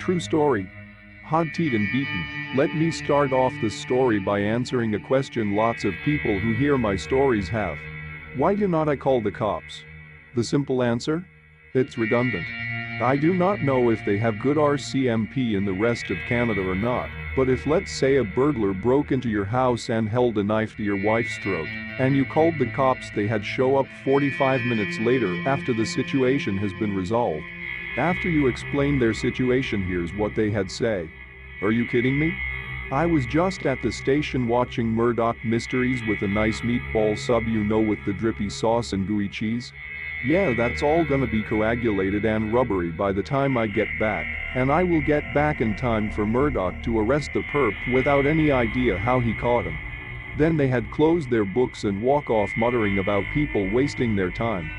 true story. Hog-teed and beaten. Let me start off the story by answering a question lots of people who hear my stories have. Why do not I call the cops? The simple answer? It's redundant. I do not know if they have good RCMP in the rest of Canada or not, but if let's say a burglar broke into your house and held a knife to your wife's throat, and you called the cops, they had show up 45 minutes later after the situation has been resolved. After you explain their situation, here's what they had say. Are you kidding me? I was just at the station watching Murdoch Mysteries with a nice meatball sub, you know, with the drippy sauce and gooey cheese. Yeah, that's all gonna be coagulated and rubbery by the time I get back, and I will get back in time for Murdoch to arrest the perp without any idea how he caught him. Then they had closed their books and walk off muttering about people wasting their time.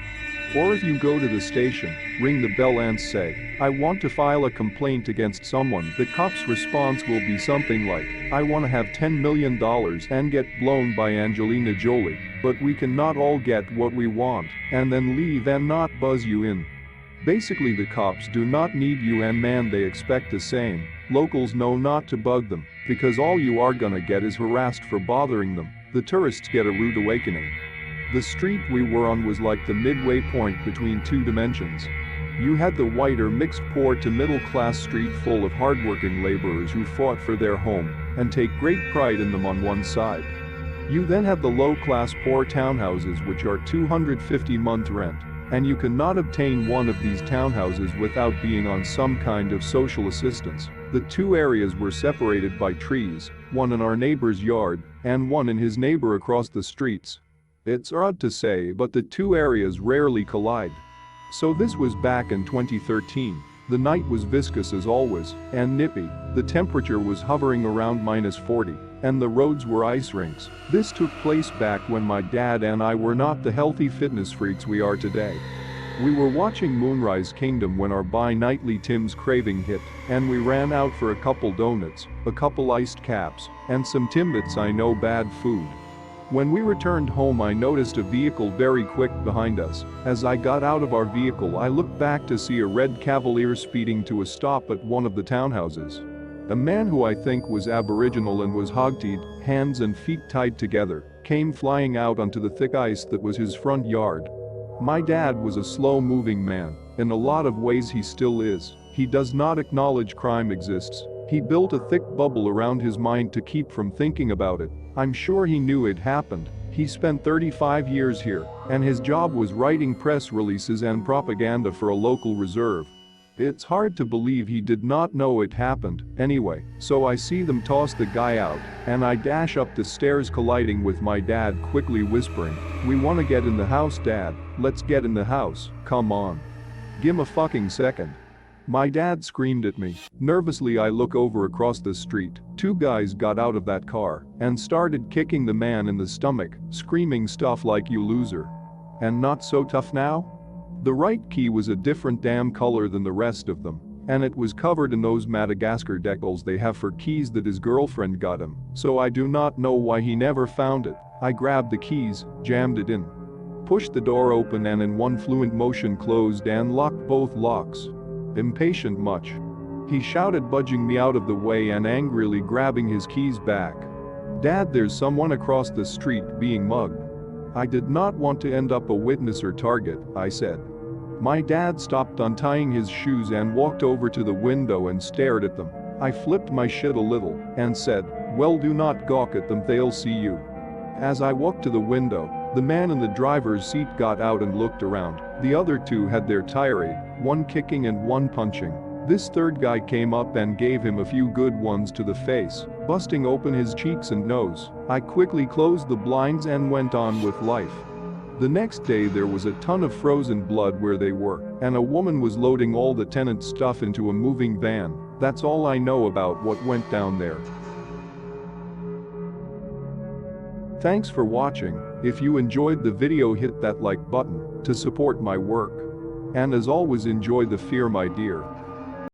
Or if you go to the station, ring the bell and say, I want to file a complaint against someone, the cop's response will be something like, I want to have $10 million and get blown by Angelina Jolie, but we cannot all get what we want, and then leave and not buzz you in. Basically, the cops do not need you, and man, they expect the same. Locals know not to bug them, because all you are gonna get is harassed for bothering them. The tourists get a rude awakening. The street we were on was like the midway point between two dimensions. You had the whiter mixed poor to middle class street full of hardworking laborers who fought for their home and take great pride in them on one side. You then have the low class poor townhouses, which are $250 month rent, and you cannot obtain one of these townhouses without being on some kind of social assistance. The two areas were separated by trees, one in our neighbor's yard and one in his neighbor across the streets. It's odd to say, but the two areas rarely collide. So this was back in 2013. The night was viscous as always, and nippy. The temperature was hovering around -40, and the roads were ice rinks. This took place back when my dad and I were not the healthy fitness freaks we are today. We were watching Moonrise Kingdom when our bi-nightly Tim's craving hit, and we ran out for a couple donuts, a couple iced caps, and some Timbits, I know, bad food. When we returned home, I noticed a vehicle very quick behind us. As I got out of our vehicle, I looked back to see a red Cavalier speeding to a stop at one of the townhouses. A man who I think was Aboriginal and was hog-tied, hands and feet tied together, came flying out onto the thick ice that was his front yard. My dad was a slow-moving man. In a lot of ways he still is. He does not acknowledge crime exists. He built a thick bubble around his mind to keep from thinking about it. I'm sure he knew it happened. He spent 35 years here, and his job was writing press releases and propaganda for a local reserve. It's hard to believe he did not know it happened. Anyway, so I see them toss the guy out, and I dash up the stairs, colliding with my dad, quickly whispering, we want to get in the house, Dad. Let's get in the house, come on. Gimme a fucking second. My dad screamed at me. Nervously, I look over across the street. Two guys got out of that car and started kicking the man in the stomach, screaming stuff like, you loser. And not so tough now? The right key was a different damn color than the rest of them, and it was covered in those Madagascar decals they have for keys that his girlfriend got him, so I do not know why he never found it. I grabbed the keys, jammed it in, pushed the door open, and in one fluent motion closed and locked both locks. Impatient much? He shouted, budging me out of the way and angrily grabbing his keys back. Dad, there's someone across the street being mugged. I did not want to end up a witness or target, I said. My dad stopped untying his shoes and walked over to the window and stared at them. I flipped my shit a little and said, well, do not gawk at them, they'll see you. As I walked to the window, the man in the driver's seat got out and looked around. The other two had their tirade, one kicking and one punching. This third guy came up and gave him a few good ones to the face, busting open his cheeks and nose. I quickly closed the blinds and went on with life. The next day there was a ton of frozen blood where they were, and a woman was loading all the tenant stuff into a moving van. That's all I know about what went down there. Thanks for watching. If you enjoyed the video, hit that like button to support my work. And as always, enjoy the fear, my dear.